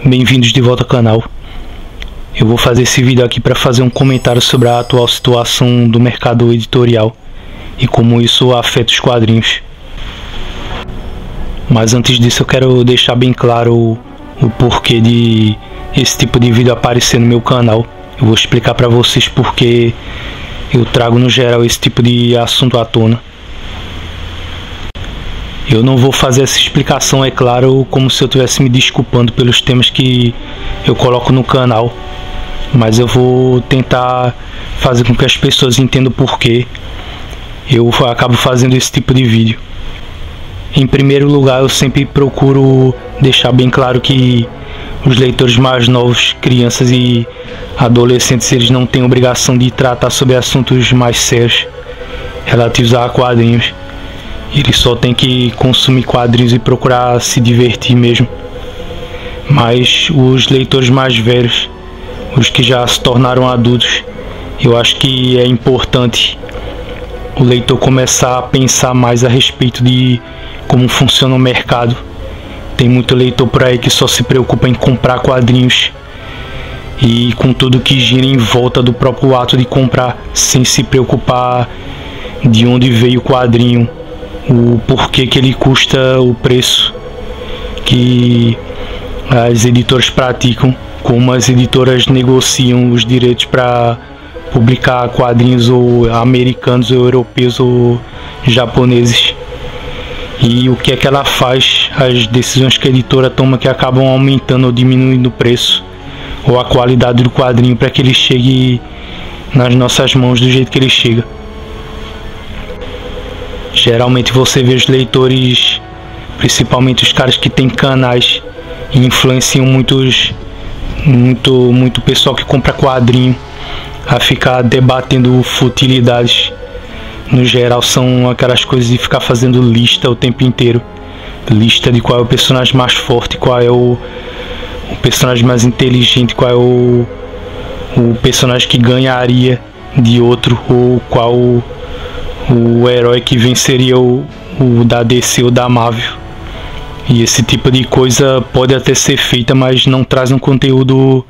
Bem-vindos de volta ao canal. Eu vou fazer esse vídeo aqui para fazer um comentário sobre a atual situação do mercado editorial e como isso afeta os quadrinhos. Mas antes disso eu quero deixar bem claro o porquê de esse tipo de vídeo aparecer no meu canal. Eu vou explicar para vocês porque eu trago no geral esse tipo de assunto à tona. Eu não vou fazer essa explicação, é claro, como se eu estivesse me desculpando pelos temas que eu coloco no canal, mas eu vou tentar fazer com que as pessoas entendam o porquê eu acabo fazendo esse tipo de vídeo. Em primeiro lugar, eu sempre procuro deixar bem claro que os leitores mais novos, crianças e adolescentes, eles não têm obrigação de tratar sobre assuntos mais sérios relativos a quadrinhos. Eles só tem que consumir quadrinhos e procurar se divertir mesmo. Mas os leitores mais velhos, os que já se tornaram adultos, eu acho que é importante o leitor começar a pensar mais a respeito de como funciona o mercado. Tem muito leitor por aí que só se preocupa em comprar quadrinhos e com tudo que gira em volta do próprio ato de comprar, sem se preocupar de onde veio o quadrinho, o porquê que ele custa o preço que as editoras praticam, como as editoras negociam os direitos para publicar quadrinhos ou americanos, ou europeus ou japoneses, e o que é que ela faz, as decisões que a editora toma que acabam aumentando ou diminuindo o preço ou a qualidade do quadrinho para que ele chegue nas nossas mãos do jeito que ele chega. Geralmente você vê os leitores, principalmente os caras que tem canais e influenciam muito pessoal que compra quadrinho a ficar debatendo futilidades. No geral são aquelas coisas de ficar fazendo lista o tempo inteiro, lista de qual é o personagem mais forte, qual é o personagem mais inteligente, qual é o personagem que ganharia de outro, ou qual o herói que venceria o da DC ou da Marvel. E esse tipo de coisa pode até ser feita, mas não traz um conteúdo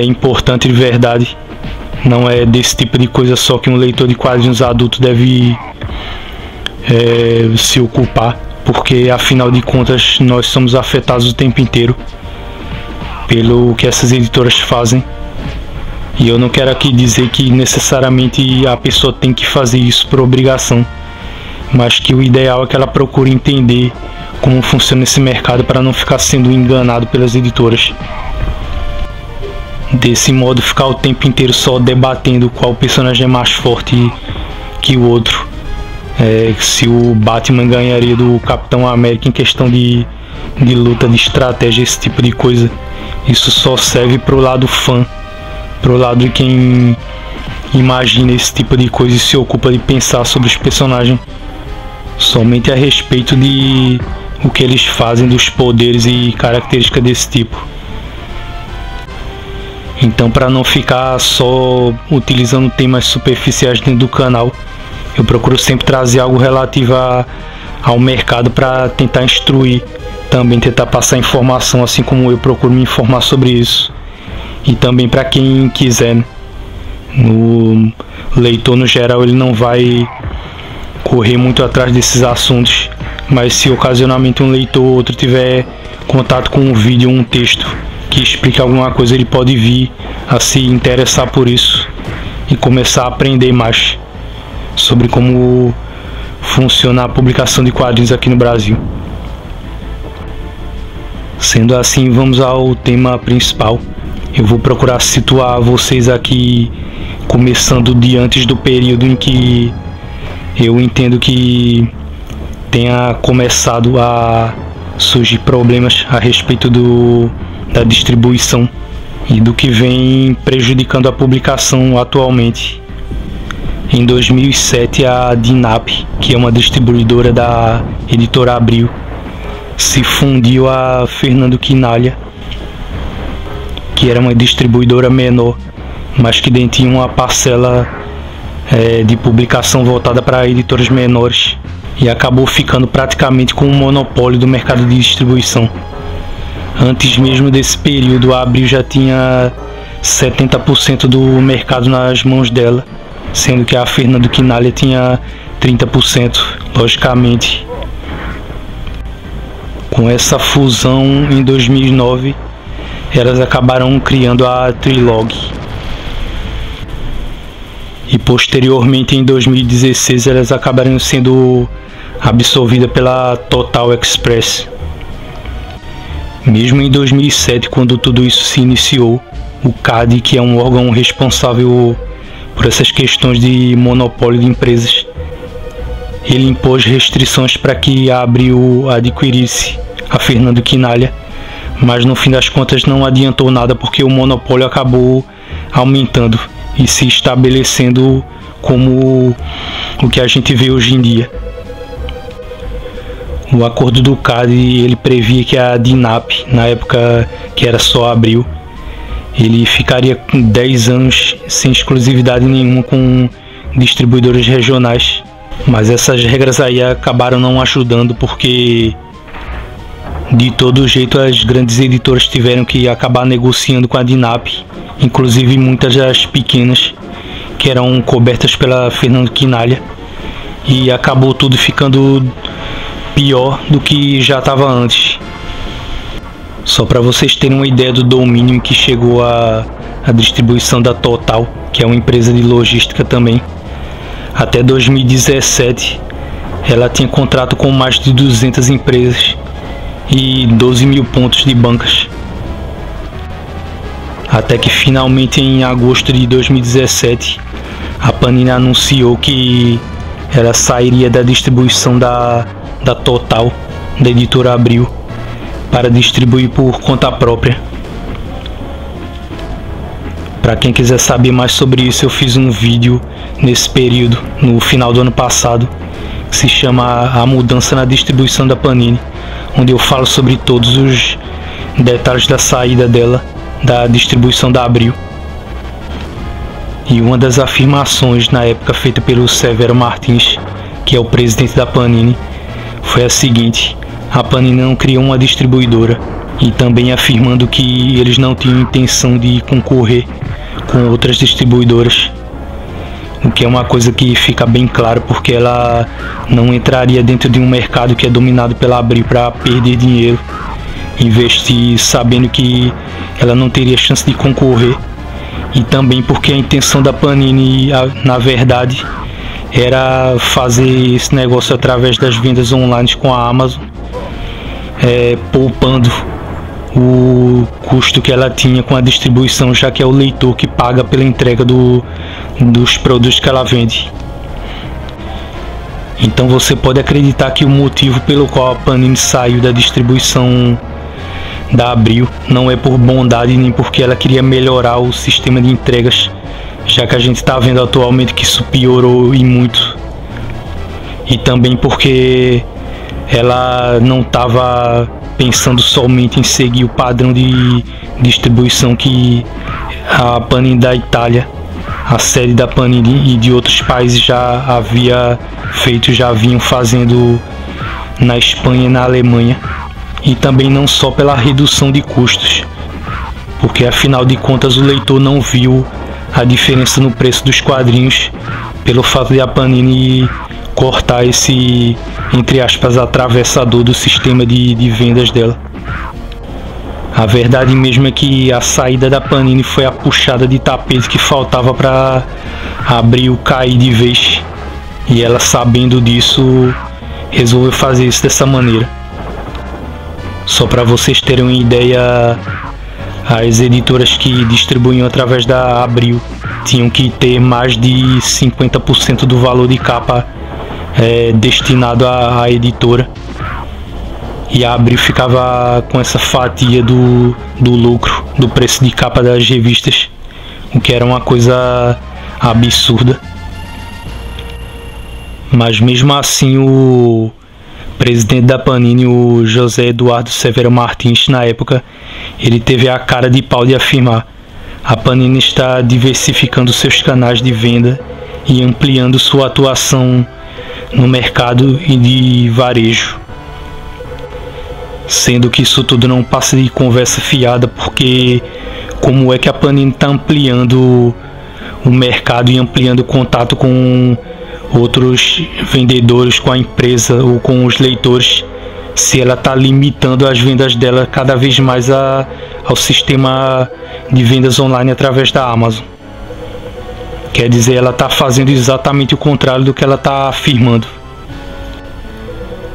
importante de verdade. Não é desse tipo de coisa só que um leitor de quadrinhos adulto deve se ocupar, porque afinal de contas nós somos afetados o tempo inteiro pelo que essas editoras fazem. E eu não quero aqui dizer que necessariamente a pessoa tem que fazer isso por obrigação, mas que o ideal é que ela procure entender como funciona esse mercado para não ficar sendo enganado pelas editoras. Desse modo, ficar o tempo inteiro só debatendo qual personagem é mais forte que o outro. Se o Batman ganharia do Capitão América em questão de luta, de estratégia, esse tipo de coisa. Isso só serve pro lado fã, pro lado de quem imagina esse tipo de coisa e se ocupa de pensar sobre os personagens somente a respeito de o que eles fazem, dos poderes e características desse tipo. Então, para não ficar só utilizando temas superficiais dentro do canal, eu procuro sempre trazer algo relativo ao mercado para tentar instruir, também tentar passar informação, assim como eu procuro me informar sobre isso. E também para quem quiser, né? O leitor no geral ele não vai correr muito atrás desses assuntos, mas se ocasionalmente um leitor ou outro tiver contato com um vídeo ou um texto que explica alguma coisa, ele pode vir a se interessar por isso e começar a aprender mais sobre como funciona a publicação de quadrinhos aqui no Brasil. Sendo assim, vamos ao tema principal. Eu vou procurar situar vocês aqui, começando de antes do período em que eu entendo que tenha começado a surgir problemas a respeito da distribuição e do que vem prejudicando a publicação atualmente. Em 2007, a Dinap, que é uma distribuidora da editora Abril, se fundiu a Fernando Quinalha, que era uma distribuidora menor, mas que detinha uma parcela de publicação voltada para editoras menores, e acabou ficando praticamente com um monopólio do mercado de distribuição. Antes mesmo desse período, a Abril já tinha 70% do mercado nas mãos dela, sendo que a Fernando Quinalha tinha 30%, logicamente. Com essa fusão em 2009, elas acabaram criando a Trilog. E posteriormente, em 2016, elas acabaram sendo absorvidas pela Total Express. Mesmo em 2007, quando tudo isso se iniciou, o CAD, que é um órgão responsável por essas questões de monopólio de empresas, ele impôs restrições para que a Abril adquirisse a Fernando Quinalha, mas no fim das contas não adiantou nada, porque o monopólio acabou aumentando e se estabelecendo como o que a gente vê hoje em dia. O acordo do CAD, ele previa que a DINAP, na época que era só Abril, ele ficaria com 10 anos sem exclusividade nenhuma com distribuidores regionais, mas essas regras aí acabaram não ajudando, porque de todo jeito as grandes editoras tiveram que acabar negociando com a DINAP, inclusive muitas das pequenas que eram cobertas pela Fernando Quinalha, e acabou tudo ficando pior do que já estava antes. Só para vocês terem uma ideia do domínio em que chegou a distribuição da Total, que é uma empresa de logística também. Até 2017 ela tinha contrato com mais de 200 empresas e 12 mil pontos de bancas. Até que finalmente, em agosto de 2017, a Panini anunciou que ela sairia da distribuição da Total, da editora Abril, para distribuir por conta própria. Para quem quiser saber mais sobre isso, eu fiz um vídeo nesse período, no final do ano passado, que se chama A Mudança na Distribuição da Panini, onde eu falo sobre todos os detalhes da saída dela da distribuição da Abril. E uma das afirmações na época feita pelo Severo Martins, que é o presidente da Panini, foi a seguinte: a Panini não criou uma distribuidora, e também afirmando que eles não tinham intenção de concorrer com outras distribuidoras, o que é uma coisa que fica bem claro, porque ela não entraria dentro de um mercado que é dominado pela Abril para perder dinheiro, investir sabendo que ela não teria chance de concorrer, e também porque a intenção da Panini, na verdade, era fazer esse negócio através das vendas online com a Amazon, poupando o custo que ela tinha com a distribuição, já que é o leitor que paga pela entrega dos produtos que ela vende. Então você pode acreditar que o motivo pelo qual a Panini saiu da distribuição da Abril não é por bondade, nem porque ela queria melhorar o sistema de entregas, já que a gente está vendo atualmente que isso piorou e muito, e também porque ela não estava pensando somente em seguir o padrão de distribuição que a Panini da Itália, a sede da Panini, e de outros países já havia feito, já vinham fazendo na Espanha e na Alemanha, e também não só pela redução de custos, porque afinal de contas o leitor não viu a diferença no preço dos quadrinhos pelo fato de a Panini cortar esse, entre aspas, atravessador do sistema de vendas dela. A verdade mesmo é que a saída da Panini foi a puxada de tapete que faltava para Abril cair de vez, e ela, sabendo disso, resolveu fazer isso dessa maneira. Só para vocês terem uma ideia, as editoras que distribuíam através da Abril tinham que ter mais de 50% do valor de capa destinado à editora, e a Abril ficava com essa fatia do lucro, do preço de capa das revistas, o que era uma coisa absurda. Mas mesmo assim, o presidente da Panini, o José Eduardo Severo Martins, na época, ele teve a cara de pau de afirmar: a Panini está diversificando seus canais de venda e ampliando sua atuação no mercado e de varejo. sendo que isso tudo não passa de conversa fiada, porque como é que a Panini está ampliando o mercado e ampliando o contato com outros vendedores, com a empresa ou com os leitores, se ela está limitando as vendas dela cada vez mais ao sistema de vendas online através da Amazon? Quer dizer, ela está fazendo exatamente o contrário do que ela está afirmando.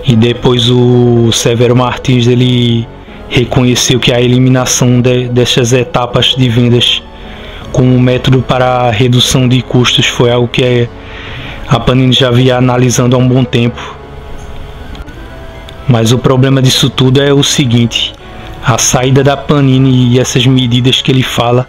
E depois o Severo Martins ele reconheceu que a eliminação dessas etapas de vendas como método para a redução de custos foi algo que a Panini já vinha analisando há um bom tempo. Mas o problema disso tudo é o seguinte: a saída da Panini e essas medidas que ele fala,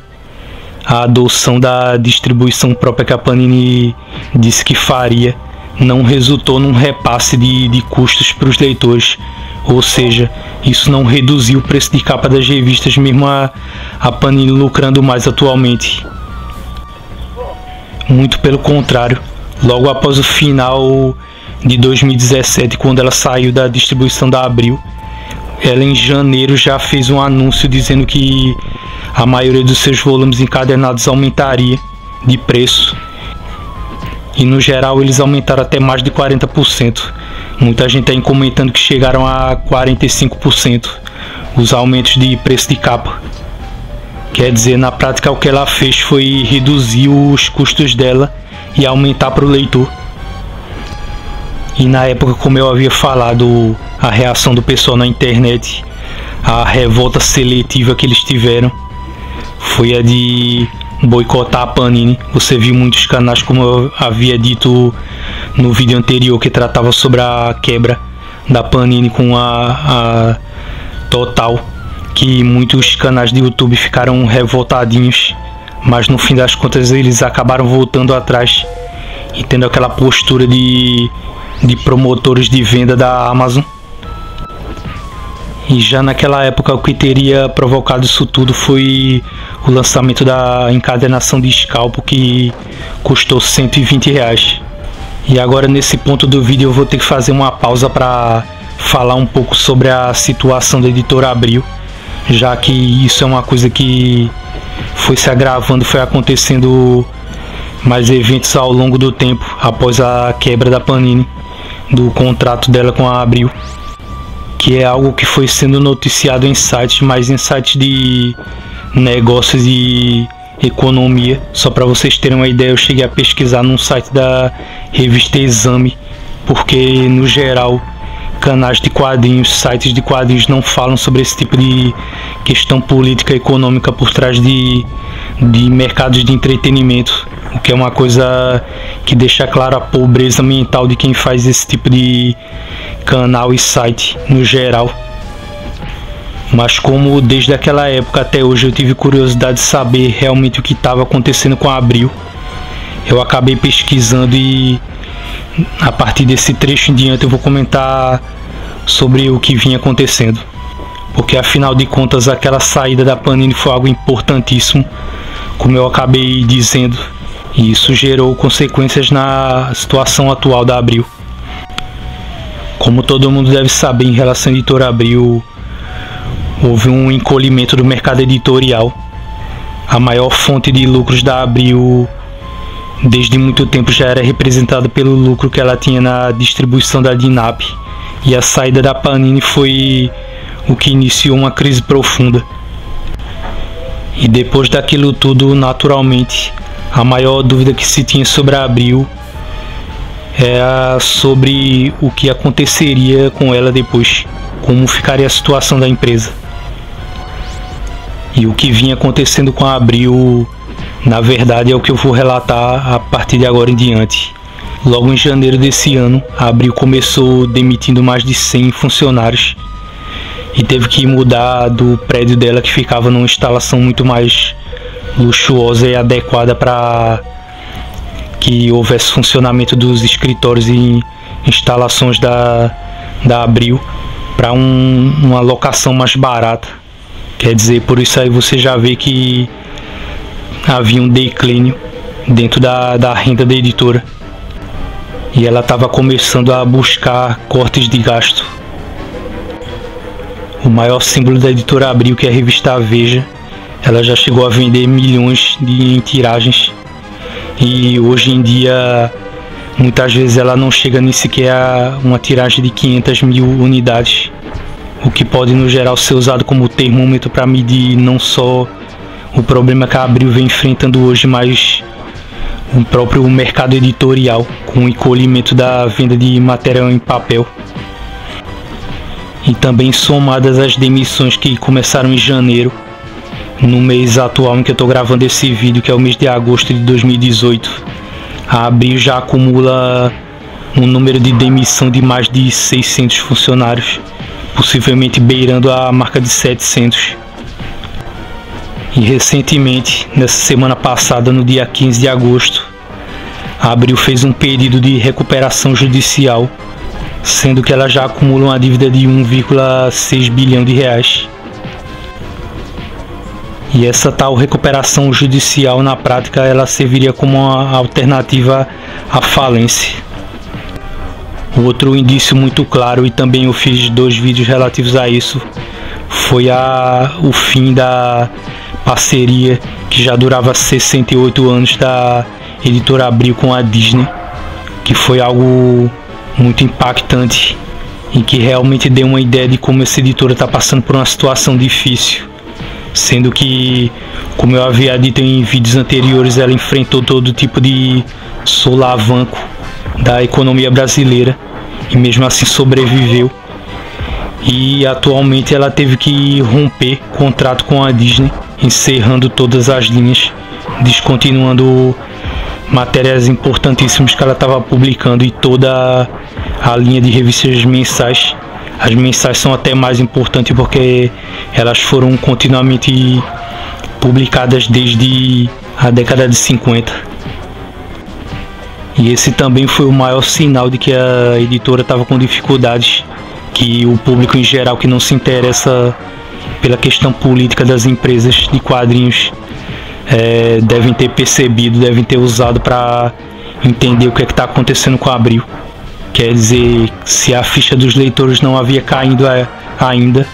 a adoção da distribuição própria que a Panini disse que faria, não resultou num repasse de custos para os leitores. Ou seja, isso não reduziu o preço de capa das revistas, mesmo a Panini lucrando mais atualmente. Muito pelo contrário, logo após o final de 2017, quando ela saiu da distribuição da Abril, ela em janeiro já fez um anúncio dizendo que a maioria dos seus volumes encadernados aumentaria de preço. E no geral eles aumentaram até mais de 40%. Muita gente está comentando que chegaram a 45% os aumentos de preço de capa. Quer dizer, na prática o que ela fez foi reduzir os custos dela e aumentar para o leitor. E na época, como eu havia falado, a reação do pessoal na internet, a revolta seletiva que eles tiveram, foi a de boicotar a Panini. Você viu muitos canais, como eu havia dito no vídeo anterior, que tratava sobre a quebra da Panini com a Total, que muitos canais de YouTube ficaram revoltadinhos, mas no fim das contas eles acabaram voltando atrás e tendo aquela postura de promotores de venda da Amazon. E já naquela época o que teria provocado isso tudo foi o lançamento da encadernação de Scalpo, que custou R$120. E agora nesse ponto do vídeo eu vou ter que fazer uma pausa para falar um pouco sobre a situação da editora Abril, já que isso é uma coisa que foi se agravando, foi acontecendo mais eventos ao longo do tempo após a quebra da Panini, do contrato dela com a Abril, que é algo que foi sendo noticiado em sites, mas em sites de negócios e economia. Só para vocês terem uma ideia, eu cheguei a pesquisar num site da revista Exame, porque no geral canais de quadrinhos, sites de quadrinhos não falam sobre esse tipo de questão política e econômica por trás de mercados de entretenimento, o que é uma coisa que deixa claro a pobreza mental de quem faz esse tipo de canal e site no geral. Mas como desde aquela época até hoje eu tive curiosidade de saber realmente o que estava acontecendo com a Abril, eu acabei pesquisando e a partir desse trecho em diante eu vou comentar sobre o que vinha acontecendo, porque afinal de contas aquela saída da Panini foi algo importantíssimo, como eu acabei dizendo, e isso gerou consequências na situação atual da Abril. Como todo mundo deve saber, em relação à editora Abril, houve um encolhimento do mercado editorial. A maior fonte de lucros da Abril desde muito tempo já era representada pelo lucro que ela tinha na distribuição da Dinap, e a saída da Panini foi o que iniciou uma crise profunda. E depois daquilo tudo, naturalmente, a maior dúvida que se tinha sobre a Abril era sobre o que aconteceria com ela depois, como ficaria a situação da empresa. E o que vinha acontecendo com a Abril, na verdade, é o que eu vou relatar a partir de agora em diante. Logo em janeiro desse ano, a Abril começou demitindo mais de 100 funcionários e teve que mudar do prédio dela, que ficava numa instalação muito mais luxuosa e adequada para que houvesse funcionamento dos escritórios e instalações da Abril, para uma locação mais barata. Quer dizer, por isso aí você já vê que havia um declínio dentro da renda da editora, e ela estava começando a buscar cortes de gasto. o maior símbolo da editora Abril, que é a revista Veja, ela já chegou a vender milhões em tiragens, e hoje em dia muitas vezes ela não chega nem sequer a uma tiragem de 500 mil unidades, o que pode no geral ser usado como termômetro para medir não só o problema que a Abril vem enfrentando hoje, mas o próprio mercado editorial, com o encolhimento da venda de material em papel. E também somadas as demissões que começaram em janeiro, no mês atual em que eu estou gravando esse vídeo, que é o mês de agosto de 2018, a Abril já acumula um número de demissão de mais de 600 funcionários, possivelmente beirando a marca de 700. E recentemente, nessa semana passada, no dia 15 de agosto, a Abril fez um pedido de recuperação judicial, sendo que ela já acumula uma dívida de 1,6 bilhão de reais. E essa tal recuperação judicial, na prática, ela serviria como uma alternativa à falência. Outro indício muito claro, e também eu fiz 2 vídeos relativos a isso, foi o fim da parceria que já durava 68 anos da editora Abril com a Disney, que foi algo muito impactante e que realmente deu uma ideia de como essa editora está passando por uma situação difícil, sendo que, como eu havia dito em vídeos anteriores, ela enfrentou todo tipo de solavanco da economia brasileira e mesmo assim sobreviveu. E atualmente ela teve que romper contrato com a Disney, encerrando todas as linhas, descontinuando matérias importantíssimas que ela estava publicando, e toda a linha de revistas mensais. As mensais são até mais importantes porque elas foram continuamente publicadas desde a década de 50. E esse também foi o maior sinal de que a editora estava com dificuldades, que o público em geral que não se interessa pela questão política das empresas de quadrinhos devem ter percebido, devem ter usado para entender o que está acontecendo com a Abril. Quer dizer, se a ficha dos leitores não havia caído ainda,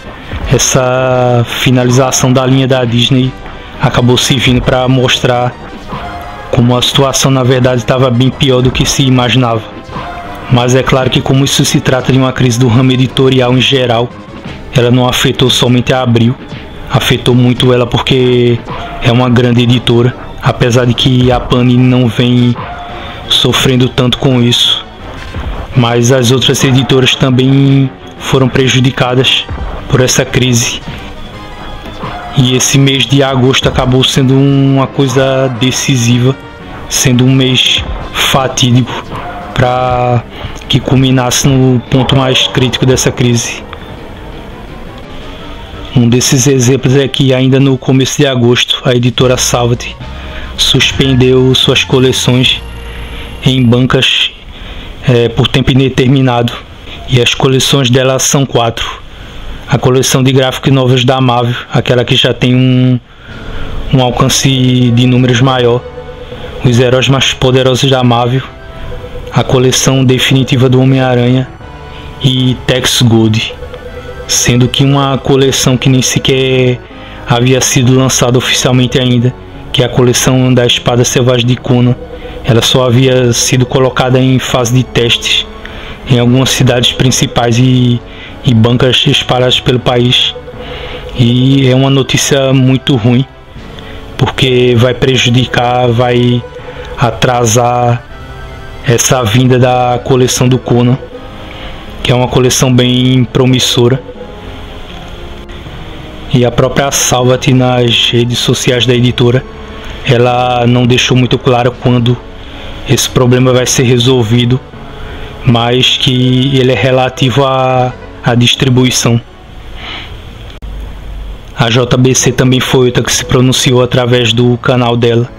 essa finalização da linha da Disney acabou servindo para mostrar como a situação na verdade estava bem pior do que se imaginava. Mas é claro que, como isso se trata de uma crise do ramo editorial em geral, ela não afetou somente a Abril, afetou muito ela porque é uma grande editora, apesar de que a Panini não vem sofrendo tanto com isso. Mas as outras editoras também foram prejudicadas por essa crise. E esse mês de agosto acabou sendo uma coisa decisiva, sendo um mês fatídico para que culminasse no ponto mais crítico dessa crise. Um desses exemplos é que ainda no começo de agosto a editora Salvat suspendeu suas coleções em bancas por tempo indeterminado, e as coleções dela são 4. A coleção de gráficos novos da Marvel, aquela que já tem um alcance de números maior, os heróis mais poderosos da Marvel, a coleção definitiva do Homem-Aranha e Tex Gold, sendo que uma coleção que nem sequer havia sido lançada oficialmente ainda, que é a coleção da Espada Selvagem de Conan, ela só havia sido colocada em fase de testes em algumas cidades principais e bancas espalhadas pelo país. E é uma notícia muito ruim, porque vai prejudicar, vai atrasar essa vinda da coleção do Conan, que é uma coleção bem promissora. E a própria Salvat, nas redes sociais da editora, ela não deixou muito claro quando esse problema vai ser resolvido, mas que ele é relativo à distribuição. A JBC também foi outra que se pronunciou através do canal dela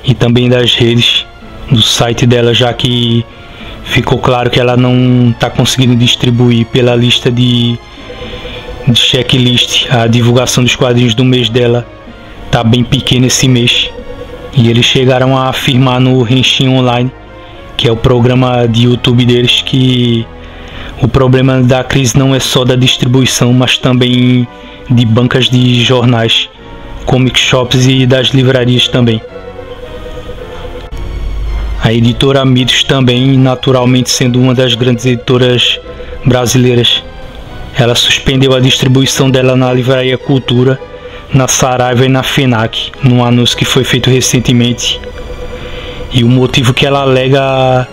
e também das redes do site dela, já que ficou claro que ela não está conseguindo distribuir pela lista de checklist. A divulgação dos quadrinhos do mês dela está bem pequena esse mês, e eles chegaram a afirmar no Henshin Online, que é o programa de YouTube deles, que O problema da crise não é só da distribuição, mas também de bancas de jornais, comic shops e das livrarias também. A editora Mitos também, naturalmente sendo uma das grandes editoras brasileiras, ela suspendeu a distribuição dela na Livraria Cultura, na Saraiva e na FENAC, num anúncio que foi feito recentemente. E o motivo que ela alega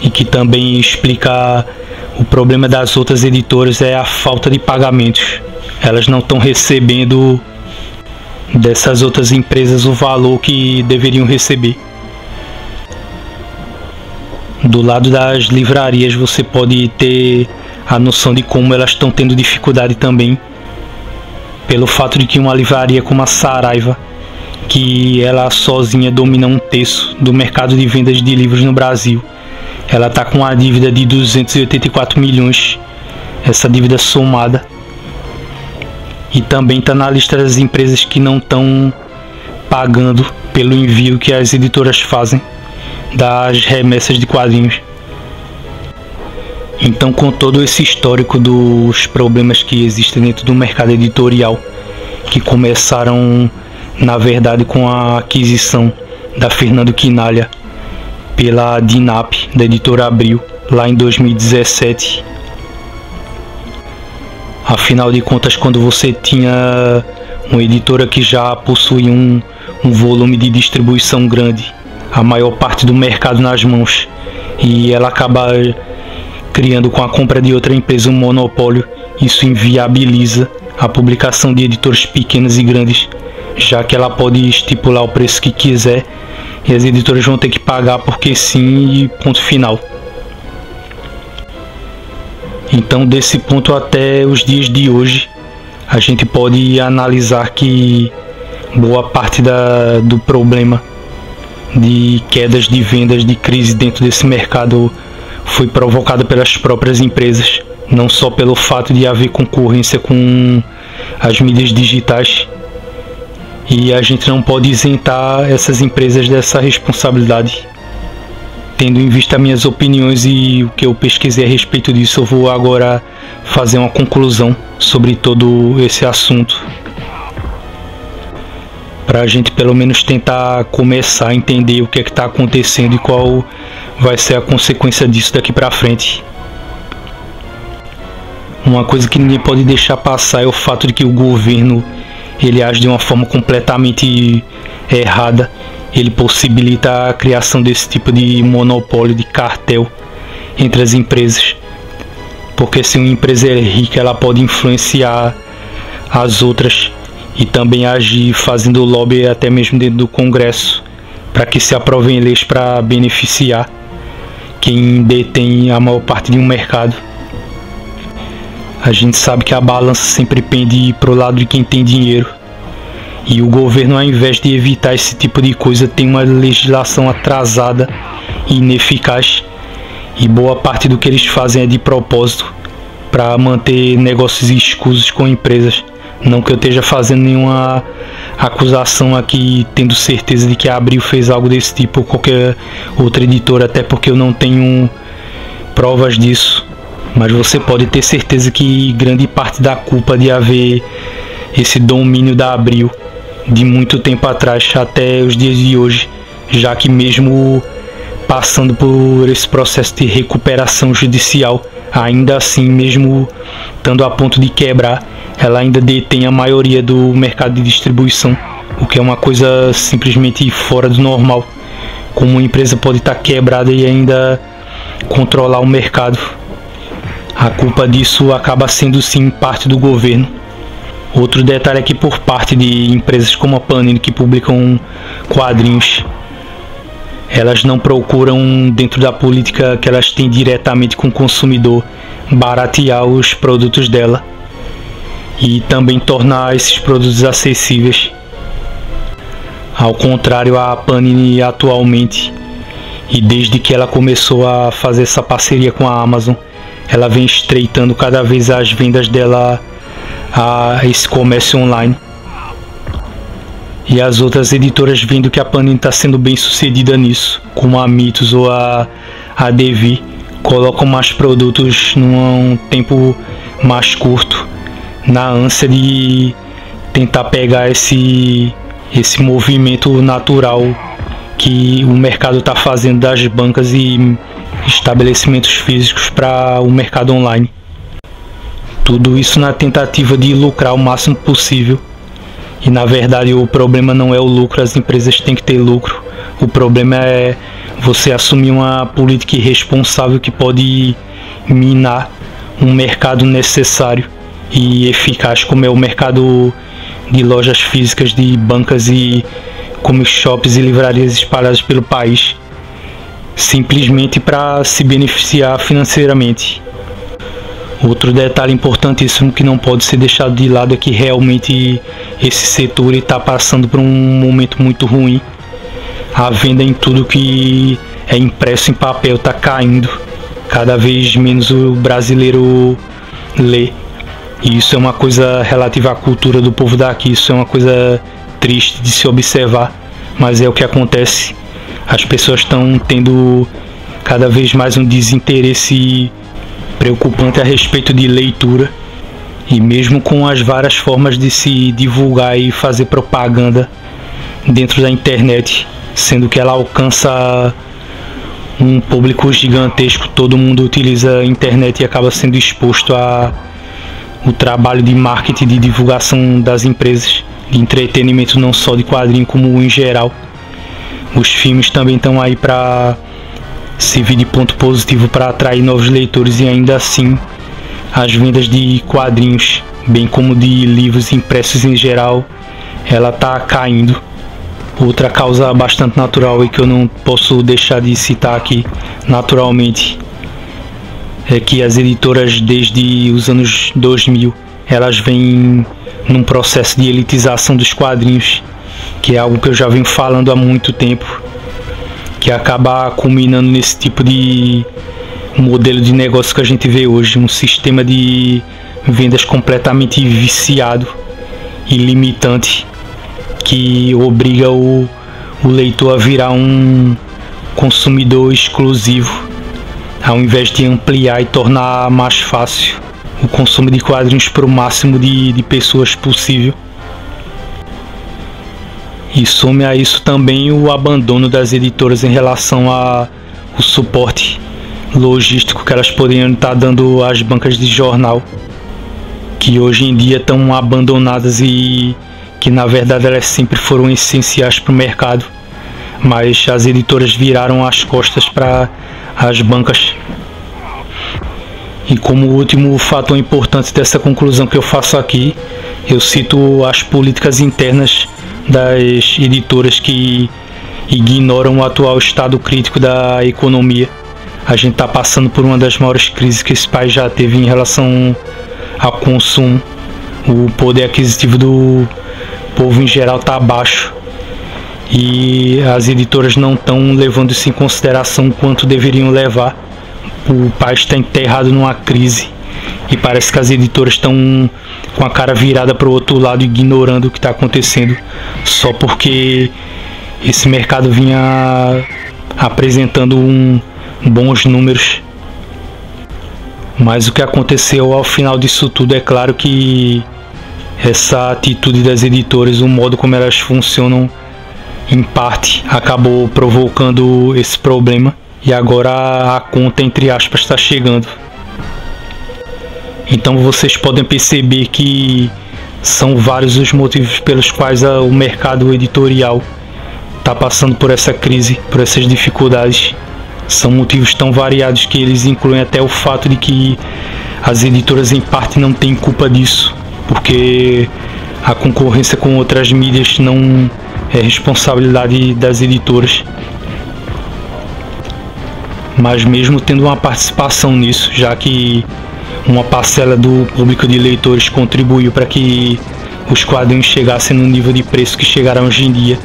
e que também explica o problema das outras editoras é a falta de pagamentos. Elas não estão recebendo dessas outras empresas o valor que deveriam receber. Do lado das livrarias você pode ter a noção de como elas estão tendo dificuldade também, pelo fato de que uma livraria como a Saraiva, que ela sozinha domina 1/3 do mercado de vendas de livros no Brasil, ela está com uma dívida de 284 milhões, essa dívida somada, e também está na lista das empresas que não estão pagando pelo envio que as editoras fazem das remessas de quadrinhos. Então, com todo esse histórico dos problemas que existem dentro do mercado editorial, que começaram na verdade com a aquisição da Fernando Quinalha pela DINAP, da editora Abril, lá em 2017. Afinal de contas, quando você tinha uma editora que já possui um volume de distribuição grande, a maior parte do mercado nas mãos, e ela acaba criando com a compra de outra empresa um monopólio, isso inviabiliza a publicação de editoras pequenas e grandes, já que ela pode estipular o preço que quiser e as editoras vão ter que pagar porque sim e ponto final. Então, desse ponto até os dias de hoje, a gente pode analisar que boa parte do problema de quedas de vendas, de crise dentro desse mercado foi provocada pelas próprias empresas, não só pelo fato de haver concorrência com as mídias digitais, e a gente não pode isentar essas empresas dessa responsabilidade. Tendo em vista minhas opiniões e o que eu pesquisei a respeito disso, eu vou agora fazer uma conclusão sobre todo esse assunto, para a gente pelo menos tentar começar a entender o que é que está acontecendo e qual vai ser a consequência disso daqui para frente. Uma coisa que ninguém pode deixar passar é o fato de que o governo ele age de uma forma completamente errada. Ele possibilita a criação desse tipo de monopólio, de cartel entre as empresas, porque se uma empresa é rica, ela pode influenciar as outras e também agir fazendo lobby até mesmo dentro do Congresso para que se aprovem leis para beneficiar quem detém a maior parte de um mercado. A gente sabe que a balança sempre pende para o lado de quem tem dinheiro, e o governo, ao invés de evitar esse tipo de coisa, tem uma legislação atrasada e ineficaz, e boa parte do que eles fazem é de propósito para manter negócios escusos com empresas. Não que eu esteja fazendo nenhuma acusação aqui, tendo certeza de que a Abril fez algo desse tipo ou qualquer outra editora, até porque eu não tenho provas disso, mas você pode ter certeza que grande parte da culpa de haver esse domínio da Abril de muito tempo atrás até os dias de hoje, já que mesmo passando por esse processo de recuperação judicial, ainda assim, mesmo estando a ponto de quebrar, ela ainda detém a maioria do mercado de distribuição, o que é uma coisa simplesmente fora do normal. Como uma empresa pode estar quebrada e ainda controlar o mercado? A culpa disso acaba sendo sim parte do governo. Outro detalhe é que por parte de empresas como a Panini, que publicam quadrinhos, elas não procuram, dentro da política que elas têm diretamente com o consumidor, baratear os produtos dela e também tornar esses produtos acessíveis. Ao contrário, a Panini atualmente, e desde que ela começou a fazer essa parceria com a Amazon, ela vem estreitando cada vez as vendas dela a esse comércio online. E as outras editoras, vendo que a Panini está sendo bem sucedida nisso, como a Mitos ou a Devir, colocam mais produtos num tempo mais curto, na ânsia de tentar pegar esse movimento natural que o mercado está fazendo das bancas e estabelecimentos físicos para o mercado online. Tudo isso na tentativa de lucrar o máximo possível. E na verdade o problema não é o lucro, as empresas têm que ter lucro. O problema é você assumir uma política irresponsável que pode minar um mercado necessário e eficaz como é o mercado de lojas físicas, de bancas e comic shops e livrarias espalhadas pelo país, simplesmente para se beneficiar financeiramente. Outro detalhe importantíssimo que não pode ser deixado de lado é que realmente esse setor está passando por um momento muito ruim. A venda em tudo que é impresso em papel está caindo. Cada vez menos o brasileiro lê. E isso é uma coisa relativa à cultura do povo daqui. Isso é uma coisa triste de se observar, mas é o que acontece. As pessoas estão tendo cada vez mais um desinteresse preocupante a respeito de leitura, e mesmo com as várias formas de se divulgar e fazer propaganda dentro da internet, sendo que ela alcança um público gigantesco, todo mundo utiliza a internet e acaba sendo exposto a o trabalho de marketing, de divulgação das empresas, de entretenimento não só de quadrinho como em geral. Os filmes também estão aí para servir de ponto positivo para atrair novos leitores, e ainda assim as vendas de quadrinhos, bem como de livros impressos em geral, ela está caindo. Outra causa bastante natural e que eu não posso deixar de citar aqui naturalmente é que as editoras desde os anos 2000 elas vêm num processo de elitização dos quadrinhos, que é algo que eu já venho falando há muito tempo, que acaba culminando nesse tipo de modelo de negócio que a gente vê hoje, um sistema de vendas completamente viciado e limitante, que obriga o leitor a virar um consumidor exclusivo, ao invés de ampliar e tornar mais fácil o consumo de quadrinhos para o máximo de pessoas possível. E some a isso também o abandono das editoras em relação ao suporte logístico que elas poderiam estar dando às bancas de jornal, que hoje em dia estão abandonadas e que na verdade elas sempre foram essenciais para o mercado, mas as editoras viraram as costas para as bancas. E como último fator importante dessa conclusão que eu faço aqui, eu cito as políticas internas das editoras que ignoram o atual estado crítico da economia. A gente está passando por uma das maiores crises que esse país já teve em relação ao consumo. O poder aquisitivo do povo em geral está baixo e as editoras não estão levando isso em consideração quanto deveriam levar. O país está enterrado numa crise e parece que as editoras estão com a cara virada para o outro lado, ignorando o que está acontecendo, só porque esse mercado vinha apresentando bons números. Mas o que aconteceu ao final disso tudo, é claro que essa atitude das editoras, o modo como elas funcionam, em parte acabou provocando esse problema, e agora a conta, entre aspas, está chegando. Então vocês podem perceber que são vários os motivos pelos quais o mercado editorial está passando por essa crise, por essas dificuldades. São motivos tão variados que eles incluem até o fato de que as editoras em parte não têm culpa disso, porque a concorrência com outras mídias não é responsabilidade das editoras. Mas mesmo tendo uma participação nisso, já que uma parcela do público de leitores contribuiu para que os quadrinhos chegassem no nível de preço que chegaram hoje em dia,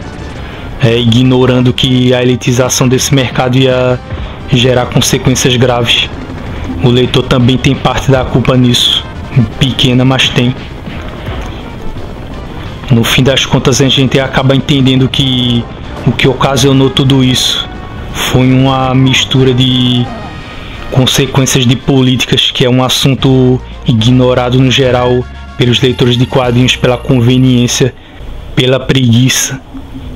ignorando que a elitização desse mercado ia gerar consequências graves. O leitor também tem parte da culpa nisso, pequena, mas tem. No fim das contas, a gente acaba entendendo que o que ocasionou tudo isso foi uma mistura de consequências de políticas, que é um assunto ignorado no geral pelos leitores de quadrinhos pela conveniência, pela preguiça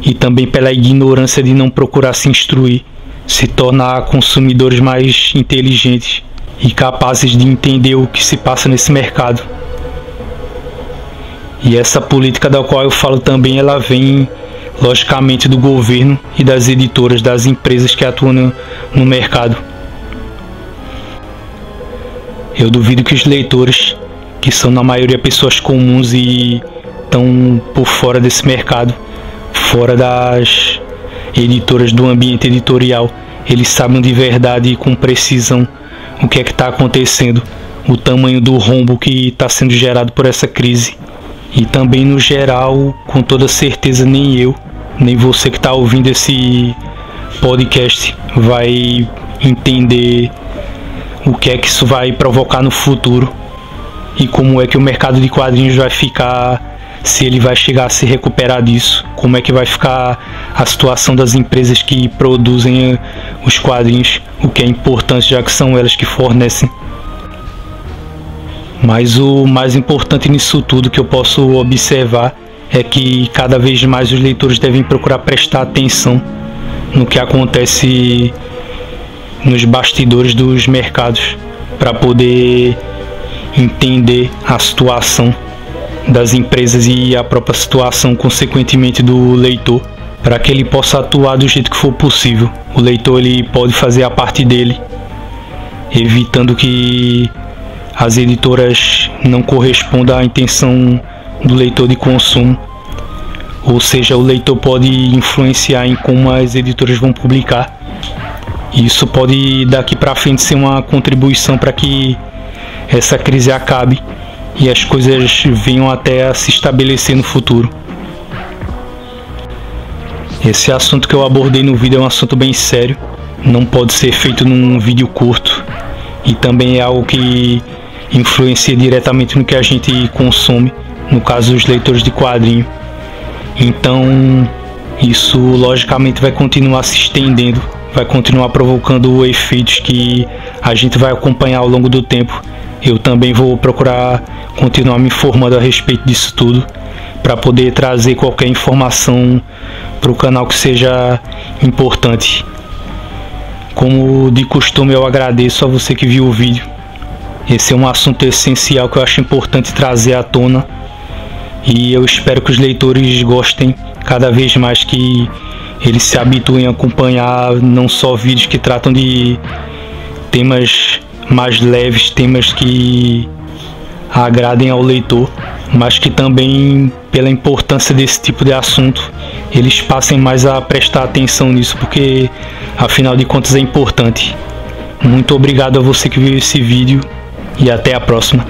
e também pela ignorância de não procurar se instruir, se tornar consumidores mais inteligentes e capazes de entender o que se passa nesse mercado. E essa política da qual eu falo também, ela vem logicamente do governo e das editoras, das empresas que atuam no mercado. Eu duvido que os leitores, que são na maioria pessoas comuns e estão por fora desse mercado, fora das editoras, do ambiente editorial, eles sabem de verdade e com precisão o que é que está acontecendo, o tamanho do rombo que está sendo gerado por essa crise. E também no geral, com toda certeza, nem eu, nem você que está ouvindo esse podcast vai entender o que é que isso vai provocar no futuro e como é que o mercado de quadrinhos vai ficar, se ele vai chegar a se recuperar disso, como é que vai ficar a situação das empresas que produzem os quadrinhos, o que é importante já que são elas que fornecem. Mas o mais importante nisso tudo que eu posso observar é que cada vez mais os leitores devem procurar prestar atenção no que acontece nos bastidores dos mercados, para poder entender a situação das empresas e a própria situação, consequentemente, do leitor, para que ele possa atuar do jeito que for possível. O leitor ele pode fazer a parte dele, evitando que as editoras não correspondam à intenção do leitor de consumo, ou seja, o leitor pode influenciar em como as editoras vão publicar. Isso pode daqui para frente ser uma contribuição para que essa crise acabe e as coisas venham até a se estabelecer no futuro. Esse assunto que eu abordei no vídeo é um assunto bem sério, não pode ser feito num vídeo curto e também é algo que influencia diretamente no que a gente consome, no caso os leitores de quadrinho. Então isso logicamente vai continuar se estendendo, vai continuar provocando efeitos que a gente vai acompanhar ao longo do tempo. Eu também vou procurar continuar me informando a respeito disso tudo, para poder trazer qualquer informação para o canal que seja importante. Como de costume, eu agradeço a você que viu o vídeo. Esse é um assunto essencial que eu acho importante trazer à tona, e eu espero que os leitores gostem cada vez mais, que eles se habituem a acompanhar não só vídeos que tratam de temas mais leves, temas que agradem ao leitor, mas que também, pela importância desse tipo de assunto, eles passem mais a prestar atenção nisso, porque afinal de contas é importante. Muito obrigado a você que viu esse vídeo e até a próxima.